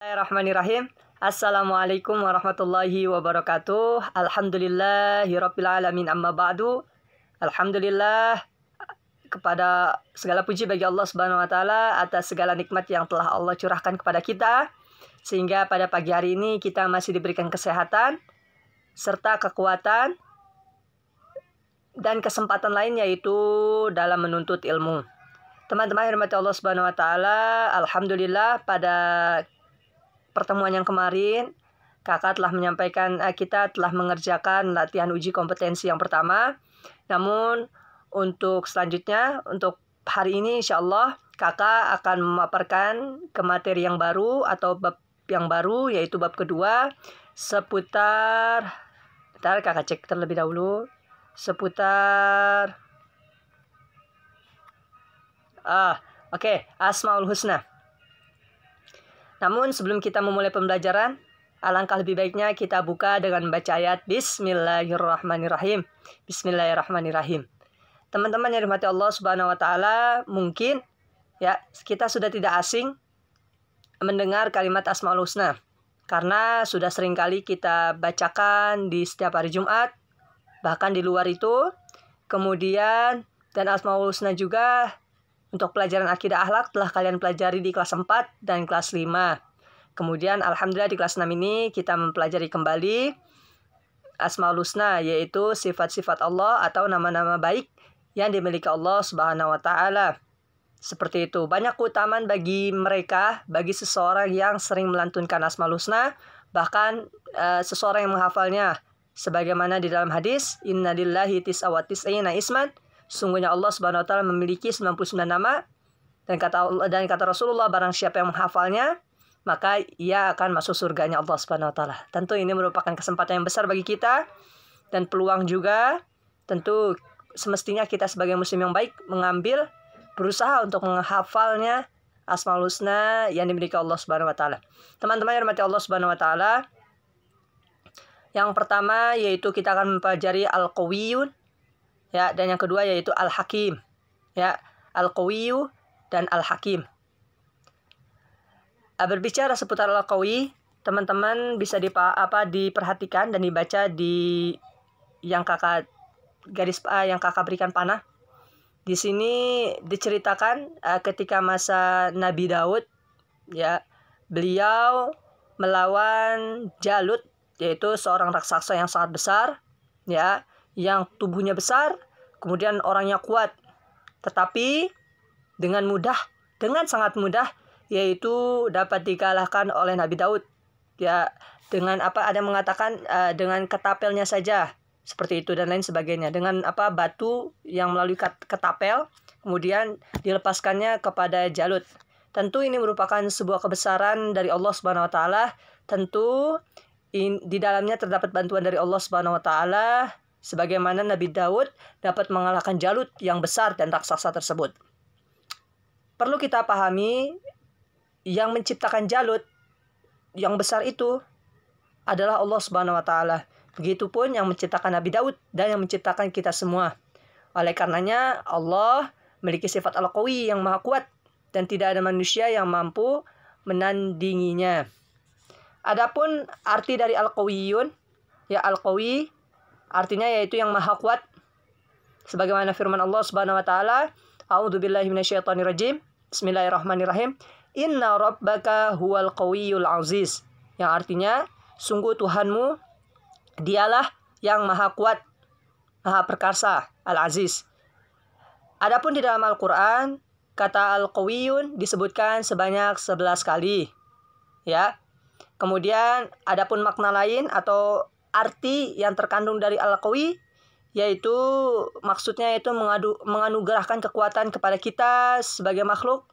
Bismillahirrahmanirrahim. Assalamualaikum warahmatullahi wabarakatuh. Alhamdulillahirabbil alamin, amma ba'du. Alhamdulillah, kepada segala puji bagi Allah Subhanahu wa taala atas segala nikmat yang telah Allah curahkan kepada kita, sehingga pada pagi hari ini kita masih diberikan kesehatan serta kekuatan dan kesempatan lain, yaitu dalam menuntut ilmu. Teman-teman hormati Allah Subhanahu wa taala, alhamdulillah pada pertemuan yang kemarin kakak telah menyampaikan kita telah mengerjakan latihan uji kompetensi yang pertama. Namun untuk selanjutnya, untuk hari ini insyaallah kakak akan memaparkan ke materi yang baru atau bab yang baru, yaitu bab kedua seputar, bentar kakak cek terlebih dahulu, seputar Asmaul Husna. Namun sebelum kita memulai pembelajaran, alangkah lebih baiknya kita buka dengan membaca ayat Bismillahirrahmanirrahim. Bismillahirrahmanirrahim. Teman-teman yang dirahmati Allah Subhanahu wa taala, mungkin ya kita sudah tidak asing mendengar kalimat Asmaul Husna, karena sudah sering kali kita bacakan di setiap hari Jumat, bahkan di luar itu. Kemudian dan Asmaul Husna juga untuk pelajaran akidah akhlak telah kalian pelajari di kelas 4 dan kelas 5. Kemudian alhamdulillah di kelas 6 ini kita mempelajari kembali Asmaul Husna, yaitu sifat-sifat Allah atau nama-nama baik yang dimiliki Allah Subhanahu wa taala. Seperti itu. Banyak keutamaan bagi mereka, bagi seseorang yang sering melantunkan Asmaul Husna, bahkan seseorang yang menghafalnya. Sebagaimana di dalam hadis, innalillahi tis'a wa tis'ina isman, sungguhnya Allah Subhanahu wa taala memiliki 99 nama, dan kata Rasulullah, barang siapa yang menghafalnya maka ia akan masuk surganya Allah Subhanahu wa taala. Tentu ini merupakan kesempatan yang besar bagi kita dan peluang juga. Tentu semestinya kita sebagai muslim yang baik berusaha untuk menghafalnya Asmaul Husna yang dimiliki Allah Subhanahu wa taala. Teman-teman yang dirahmati Allah Subhanahu wa taala, yang pertama yaitu kita akan mempelajari Al-Qawiyun, ya, dan yang kedua yaitu Al-Hakim, ya, Al-Qawiyyu dan Al-Hakim. Berbicara seputar Al-Qawi, teman-teman bisa diperhatikan dan dibaca di yang kakak berikan panah. Di sini diceritakan ketika masa Nabi Daud, ya, beliau melawan Jalut, yaitu seorang raksasa yang sangat besar, ya, yang tubuhnya besar, kemudian orangnya kuat, tetapi dengan sangat mudah, yaitu dapat dikalahkan oleh Nabi Daud, ya, dengan ada yang mengatakan dengan ketapelnya saja, seperti itu dan lain sebagainya, dengan batu yang melalui ketapel kemudian dilepaskannya kepada Jalut. Tentu ini merupakan sebuah kebesaran dari Allah Subhanahu wa taala. Tentu di dalamnya terdapat bantuan dari Allah Subhanahu wa taala, sebagaimana Nabi Daud dapat mengalahkan Jalut yang besar dan raksasa tersebut. Perlu kita pahami, yang menciptakan Jalut yang besar itu adalah Allah Subhanahu wa taala. Begitupun yang menciptakan Nabi Daud dan yang menciptakan kita semua. Oleh karenanya Allah memiliki sifat Al-Qawi yang maha kuat dan tidak ada manusia yang mampu menandinginya. Adapun arti dari Al-Qawiyun, ya, Al-Qawi artinya yaitu yang maha kuat. Sebagaimana firman Allah Subhanahu wa taala, A'udzubillahi minasyaitonirrajim. Bismillahirrahmanirrahim. Inna rabbaka huwal qawiyyul aziz. Yang artinya, sungguh Tuhanmu dialah yang maha kuat, maha perkasa, Al-Aziz. Adapun di dalam Al-Qur'an, kata Al-Qawiyyun disebutkan sebanyak 11 kali. Ya. Kemudian adapun makna lain atau arti yang terkandung dari Al-Qawi, yaitu maksudnya itu menganugerahkan kekuatan kepada kita sebagai makhluk.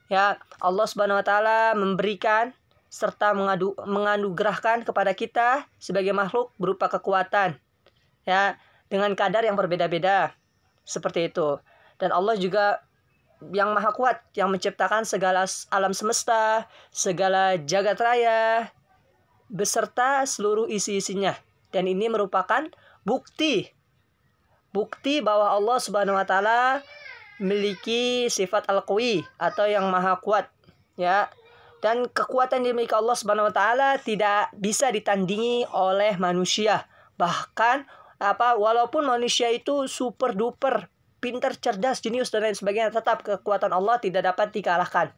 Ya, Allah Subhanahu wa taala memberikan serta menganugerahkan kepada kita sebagai makhluk berupa kekuatan, ya, dengan kadar yang berbeda-beda. Seperti itu. Dan Allah juga yang maha kuat, yang menciptakan segala alam semesta, segala jagat raya, beserta seluruh isi-isinya. Dan ini merupakan bukti bahwa Allah Subhanahu wa taala memiliki sifat Al-Qawi atau yang maha kuat, ya. Dan kekuatan yang dimiliki Allah Subhanahu wa taala tidak bisa ditandingi oleh manusia. Bahkan walaupun manusia itu super duper pintar, cerdas, jenius dan lain sebagainya, tetap kekuatan Allah tidak dapat dikalahkan.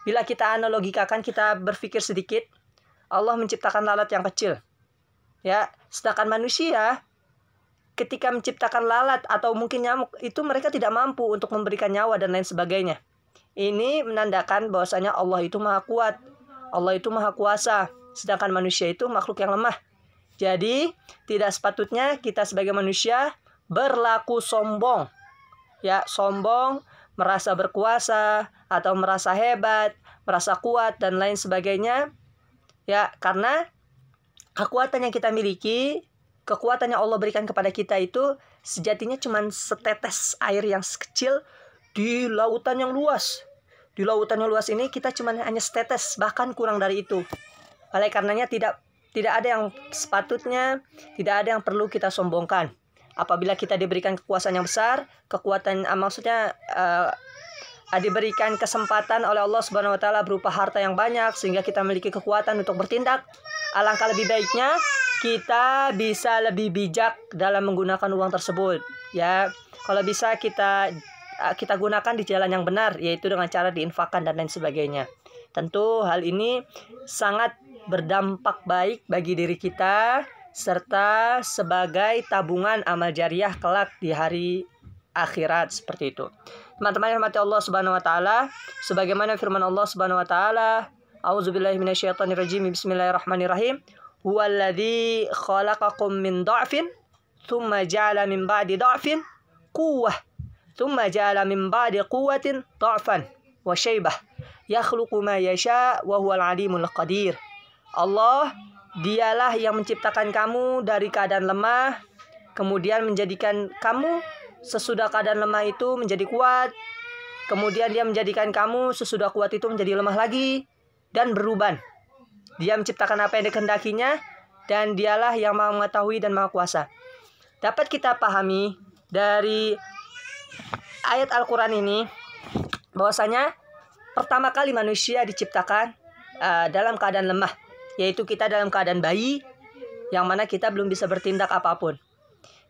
Bila kita analogikakan, kita berpikir sedikit, Allah menciptakan lalat yang kecil. Ya, sedangkan manusia ketika menciptakan lalat atau mungkin nyamuk itu mereka tidak mampu untuk memberikan nyawa dan lain sebagainya. Ini menandakan bahwasanya Allah itu maha kuat, Allah itu maha kuasa, sedangkan manusia itu makhluk yang lemah. Jadi tidak sepatutnya kita sebagai manusia berlaku sombong, ya, sombong, merasa berkuasa atau merasa hebat, merasa kuat dan lain sebagainya, ya, karena kekuatan yang kita miliki, kekuatan yang Allah berikan kepada kita itu sejatinya cuma setetes air yang kecil di lautan yang luas. Di lautan yang luas ini kita cuma hanya setetes, bahkan kurang dari itu. Oleh karenanya tidak ada yang sepatutnya, tidak ada yang perlu kita sombongkan. Apabila kita diberikan kekuasaan yang besar, kekuatan diberikan kesempatan oleh Allah Subhanahu wa taala berupa harta yang banyak sehingga kita memiliki kekuatan untuk bertindak, alangkah lebih baiknya kita bisa lebih bijak dalam menggunakan uang tersebut, ya. Kalau bisa kita gunakan di jalan yang benar, yaitu dengan cara diinfakkan dan lain sebagainya. Tentu hal ini sangat berdampak baik bagi diri kita serta sebagai tabungan amal jariah kelak di hari akhirat, seperti itu. Teman-teman yang rahmati Allah Subhanahu wa taala, sebagaimana firman Allah Subhanahu wa taala, A'udzubillahi minasyaitonirrajim, bismillahirrahmanirrahim. Huwallazi khalaqakum min dha'fin tsumma ja'ala min ba'di dha'fin quwwah tsumma ja'ala min ba'di quwwatin dha'fan wa syaibah yakhluqu ma yasha wa huwal alimul qadir. Allah dialah yang menciptakan kamu dari keadaan lemah, kemudian menjadikan kamu sesudah keadaan lemah itu menjadi kuat, kemudian dia menjadikan kamu sesudah kuat itu menjadi lemah lagi dan beruban. Dia menciptakan apa yang dikehendakinya dan dialah yang maha mengetahui dan maha kuasa. Dapat kita pahami dari ayat Al-Quran ini bahwasanya pertama kali manusia diciptakan dalam keadaan lemah, yaitu kita dalam keadaan bayi yang mana kita belum bisa bertindak apapun.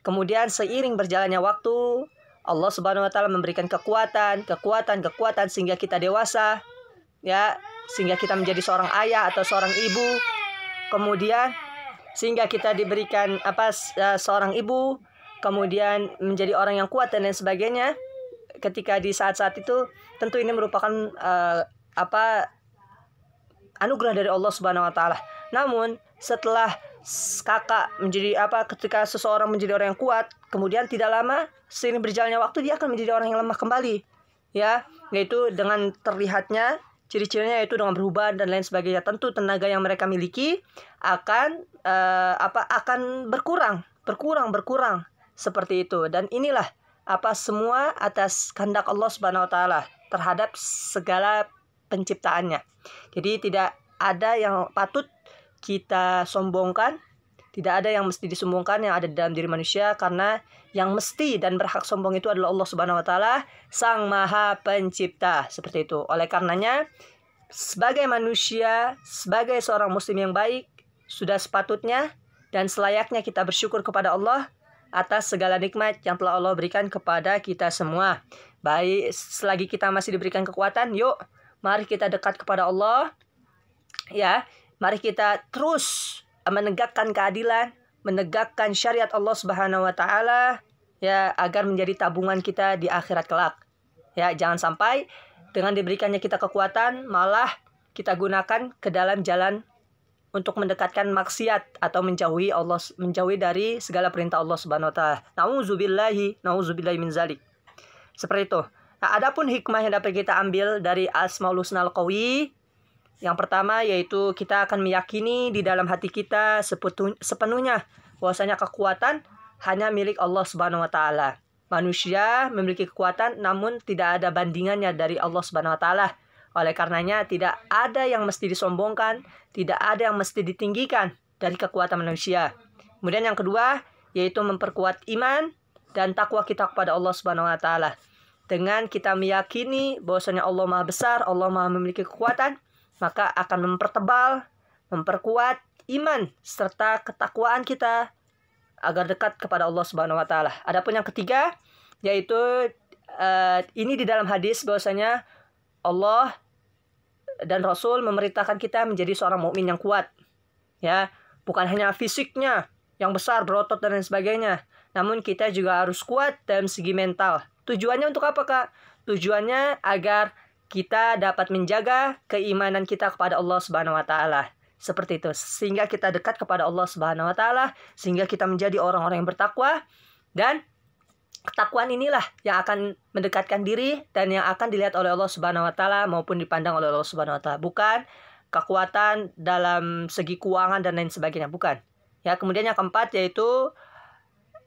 Kemudian seiring berjalannya waktu, Allah Subhanahu wa taala memberikan kekuatan sehingga kita dewasa, ya, sehingga kita menjadi seorang ayah atau seorang ibu. Kemudian sehingga kita diberikan seorang ibu, kemudian menjadi orang yang kuat dan lain sebagainya. Ketika di saat-saat itu tentu ini merupakan anugerah dari Allah Subhanahu wa taala. Namun setelah ketika seseorang menjadi orang yang kuat, kemudian tidak lama seiring berjalannya waktu dia akan menjadi orang yang lemah kembali, ya, yaitu dengan terlihatnya ciri-cirinya yaitu dengan berubah dan lain sebagainya. Tentu tenaga yang mereka miliki akan berkurang seperti itu. Dan inilah semua atas kehendak Allah Subhanahu wa taala terhadap segala penciptaannya. Jadi tidak ada yang patut kita sombongkan, tidak ada yang mesti disombongkan yang ada di dalam diri manusia, karena yang mesti dan berhak sombong itu adalah Allah Subhanahu wa taala, Sang Maha Pencipta, seperti itu. Oleh karenanya, sebagai manusia, sebagai seorang muslim yang baik, sudah sepatutnya dan selayaknya kita bersyukur kepada Allah atas segala nikmat yang telah Allah berikan kepada kita semua. Baik, selagi kita masih diberikan kekuatan, yuk mari kita dekat kepada Allah, ya. Mari kita terus menegakkan keadilan, menegakkan syariat Allah Subhanahu wa taala, ya, agar menjadi tabungan kita di akhirat kelak. Ya, jangan sampai dengan diberikannya kita kekuatan malah kita gunakan ke dalam jalan untuk mendekatkan maksiat atau menjauhi dari segala perintah Allah Subhanahu wa taala. Nauzubillahi min zalik. Seperti itu. Nah, adapun hikmah yang dapat kita ambil dari Asmaul Husnal Qawi, yang pertama yaitu kita akan meyakini di dalam hati kita sepenuhnya bahwasanya kekuatan hanya milik Allah Subhanahu wa taala. Manusia memiliki kekuatan namun tidak ada bandingannya dari Allah Subhanahu wa taala. Oleh karenanya tidak ada yang mesti disombongkan, tidak ada yang mesti ditinggikan dari kekuatan manusia. Kemudian yang kedua yaitu memperkuat iman dan takwa kita kepada Allah Subhanahu wa taala. Dengan kita meyakini bahwasanya Allah Maha besar, Allah Maha memiliki kekuatan, maka akan mempertebal, memperkuat iman serta ketakwaan kita agar dekat kepada Allah Subhanahu wa taala. Adapun yang ketiga yaitu ini di dalam hadis bahwasanya Allah dan Rasul memerintahkan kita menjadi seorang mukmin yang kuat. Ya, bukan hanya fisiknya yang besar, berotot dan lain sebagainya, namun kita juga harus kuat dalam segi mental. Tujuannya untuk apa, Kak? Tujuannya agar kita dapat menjaga keimanan kita kepada Allah Subhanahu wa taala. Seperti itu, sehingga kita dekat kepada Allah Subhanahu wa taala, sehingga kita menjadi orang-orang yang bertakwa, dan ketakwaan inilah yang akan mendekatkan diri dan yang akan dilihat oleh Allah Subhanahu wa taala maupun dipandang oleh Allah Subhanahu wa taala. Bukan kekuatan dalam segi keuangan dan lain sebagainya, bukan. Ya, kemudian yang keempat yaitu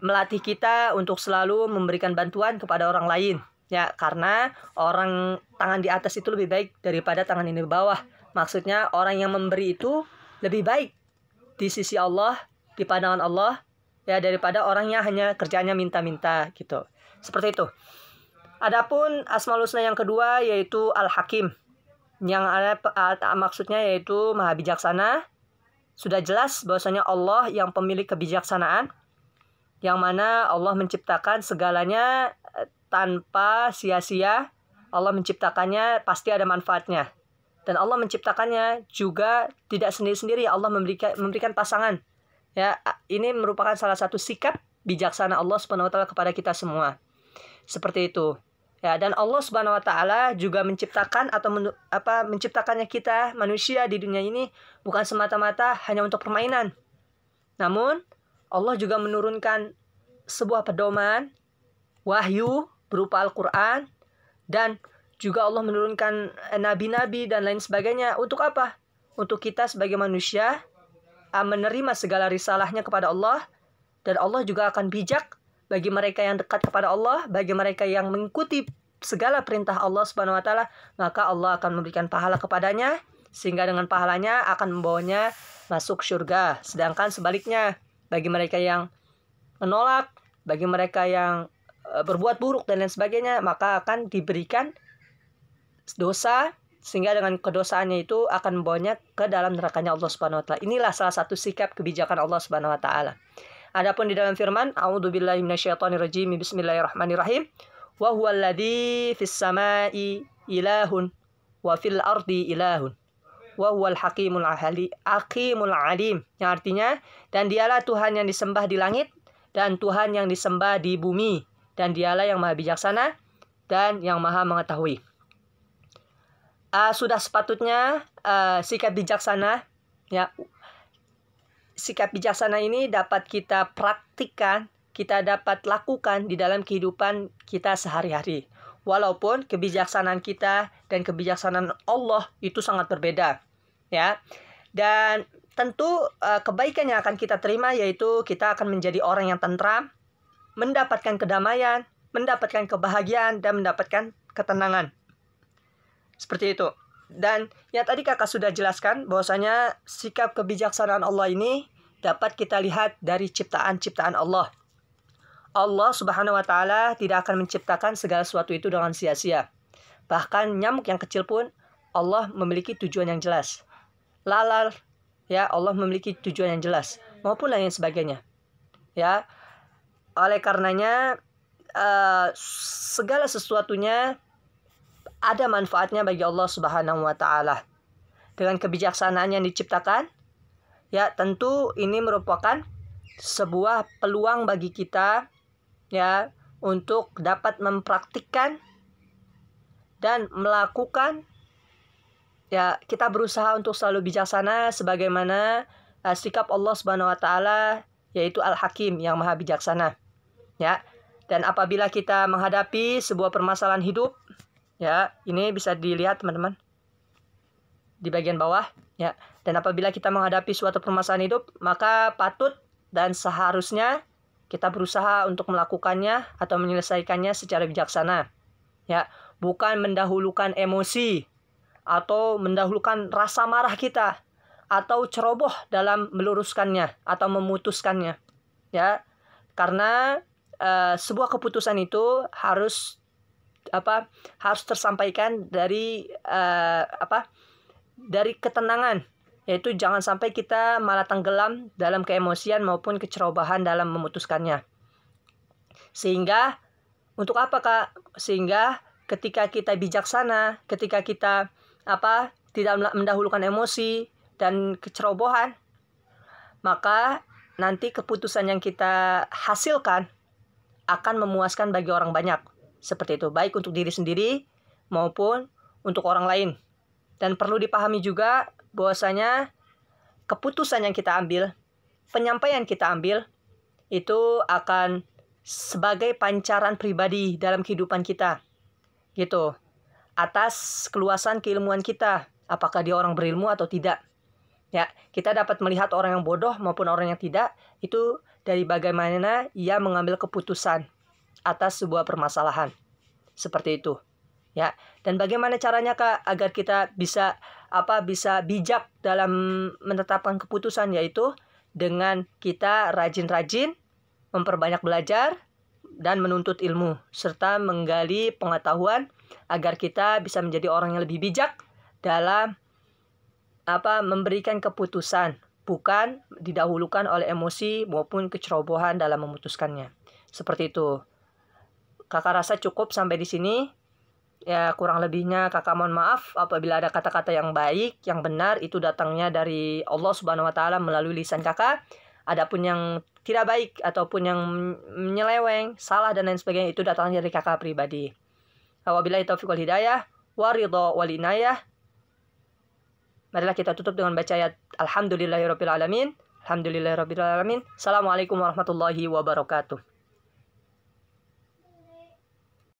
melatih kita untuk selalu memberikan bantuan kepada orang lain. Ya, karena orang tangan di atas itu lebih baik daripada tangan ini di bawah. Maksudnya orang yang memberi itu lebih baik di sisi Allah, di pandangan Allah, ya, daripada orang yang hanya kerjanya minta-minta gitu. Seperti itu. Adapun Asmaul Husna yang kedua yaitu Al-Hakim. Yang ada maksudnya yaitu Maha Bijaksana. Sudah jelas bahwasanya Allah yang pemilik kebijaksanaan, yang mana Allah menciptakan segalanya tanpa sia-sia. Allah menciptakannya pasti ada manfaatnya. Dan Allah menciptakannya juga tidak sendiri-sendiri. Allah memberikan pasangan. Ya, ini merupakan salah satu sikap bijaksana Allah Subhanahu wa taala kepada kita semua. Seperti itu. Ya, dan Allah Subhanahu wa taala juga menciptakan atau menciptakannya kita manusia di dunia ini bukan semata-mata hanya untuk permainan. Namun Allah juga menurunkan sebuah pedoman wahyu berupa Al-Qur'an, dan juga Allah menurunkan nabi-nabi dan lain sebagainya. Untuk apa? Untuk kita sebagai manusia menerima segala risalahnya kepada Allah. Dan Allah juga akan bijak bagi mereka yang dekat kepada Allah, bagi mereka yang mengikuti segala perintah Allah Subhanahu wa taala, maka Allah akan memberikan pahala kepadanya, sehingga dengan pahalanya akan membawanya masuk surga. Sedangkan sebaliknya, bagi mereka yang menolak, bagi mereka yang berbuat buruk dan lain sebagainya, maka akan diberikan dosa, sehingga dengan kedosaannya itu akan membawanya ke dalam nerakanya Allah Subhanahu wa taala. Inilah salah satu sikap kebijakan Allah Subhanahu wa taala. Adapun di dalam firman, a'udzubillahi minasyaitonirrajim, bismillahirrahmanirrahim. Wa huwallazi fis samai ilahun wa fil ardi ilahun. Wa huwal hakimul alim. Yang artinya, dan dialah Tuhan yang disembah di langit dan Tuhan yang disembah di bumi, dan dialah yang maha bijaksana dan yang maha mengetahui. Sudah sepatutnya sikap bijaksana, ya, sikap bijaksana ini dapat kita praktikkan, kita dapat lakukan di dalam kehidupan kita sehari-hari. Walaupun kebijaksanaan kita dan kebijaksanaan Allah itu sangat berbeda, ya. Dan tentu kebaikan yang akan kita terima yaitu kita akan menjadi orang yang tentram, mendapatkan kedamaian, mendapatkan kebahagiaan, dan mendapatkan ketenangan. Seperti itu. Dan yang tadi kakak sudah jelaskan bahwasanya sikap kebijaksanaan Allah ini dapat kita lihat dari ciptaan-ciptaan Allah. Allah Subhanahu wa taala tidak akan menciptakan segala sesuatu itu dengan sia-sia. Bahkan nyamuk yang kecil pun Allah memiliki tujuan yang jelas. Lalat, ya, Allah memiliki tujuan yang jelas, maupun lain sebagainya. Ya. Oleh karenanya segala sesuatunya ada manfaatnya bagi Allah Subhanahu wa taala. Dengan kebijaksanaan yang diciptakan, ya, tentu ini merupakan sebuah peluang bagi kita, ya, untuk dapat mempraktikkan dan melakukan, ya, kita berusaha untuk selalu bijaksana sebagaimana sikap Allah Subhanahu wa taala yaitu Al-Hakim yang maha bijaksana. Ya. Dan apabila kita menghadapi sebuah permasalahan hidup, ya, ini bisa dilihat teman-teman di bagian bawah, ya. Dan apabila kita menghadapi suatu permasalahan hidup, maka patut dan seharusnya kita berusaha untuk melakukannya atau menyelesaikannya secara bijaksana, ya. Bukan mendahulukan emosi atau mendahulukan rasa marah kita atau ceroboh dalam meluruskannya atau memutuskannya, ya. Karena sebuah keputusan itu harus tersampaikan dari dari ketenangan, yaitu jangan sampai kita malah tenggelam dalam keemosian maupun kecerobohan dalam memutuskannya. Sehingga untuk apa Kak? Sehingga ketika kita bijaksana, ketika kita tidak mendahulukan emosi dan kecerobohan, maka nanti keputusan yang kita hasilkan akan memuaskan bagi orang banyak. Seperti itu, baik untuk diri sendiri maupun untuk orang lain. Dan perlu dipahami juga bahwasanya keputusan yang kita ambil, penyampaian kita ambil, itu akan sebagai pancaran pribadi dalam kehidupan kita. Gitu. Atas keluasan keilmuan kita, apakah dia orang berilmu atau tidak. Ya, kita dapat melihat orang yang bodoh maupun orang yang tidak itu dari bagaimana ia mengambil keputusan atas sebuah permasalahan. Seperti itu. Ya, dan bagaimana caranya Kak agar kita bisa bijak dalam menetapkan keputusan, yaitu dengan kita rajin-rajin memperbanyak belajar dan menuntut ilmu serta menggali pengetahuan agar kita bisa menjadi orang yang lebih bijak dalam memberikan keputusan, bukan didahulukan oleh emosi maupun kecerobohan dalam memutuskannya. Seperti itu. Kakak rasa cukup sampai di sini. Ya, kurang lebihnya kakak mohon maaf apabila ada kata-kata yang baik, yang benar itu datangnya dari Allah Subhanahu wa taala melalui lisan kakak. Adapun yang tidak baik ataupun yang menyeleweng, salah dan lain sebagainya itu datangnya dari kakak pribadi. Wabillahi taufiq wal hidayah, waridho wal inayah. Marilah kita tutup dengan baca ayat Alhamdulillahirabbil alamin. Alhamdulillahirabbil alamin. Assalamualaikum warahmatullahi wabarakatuh.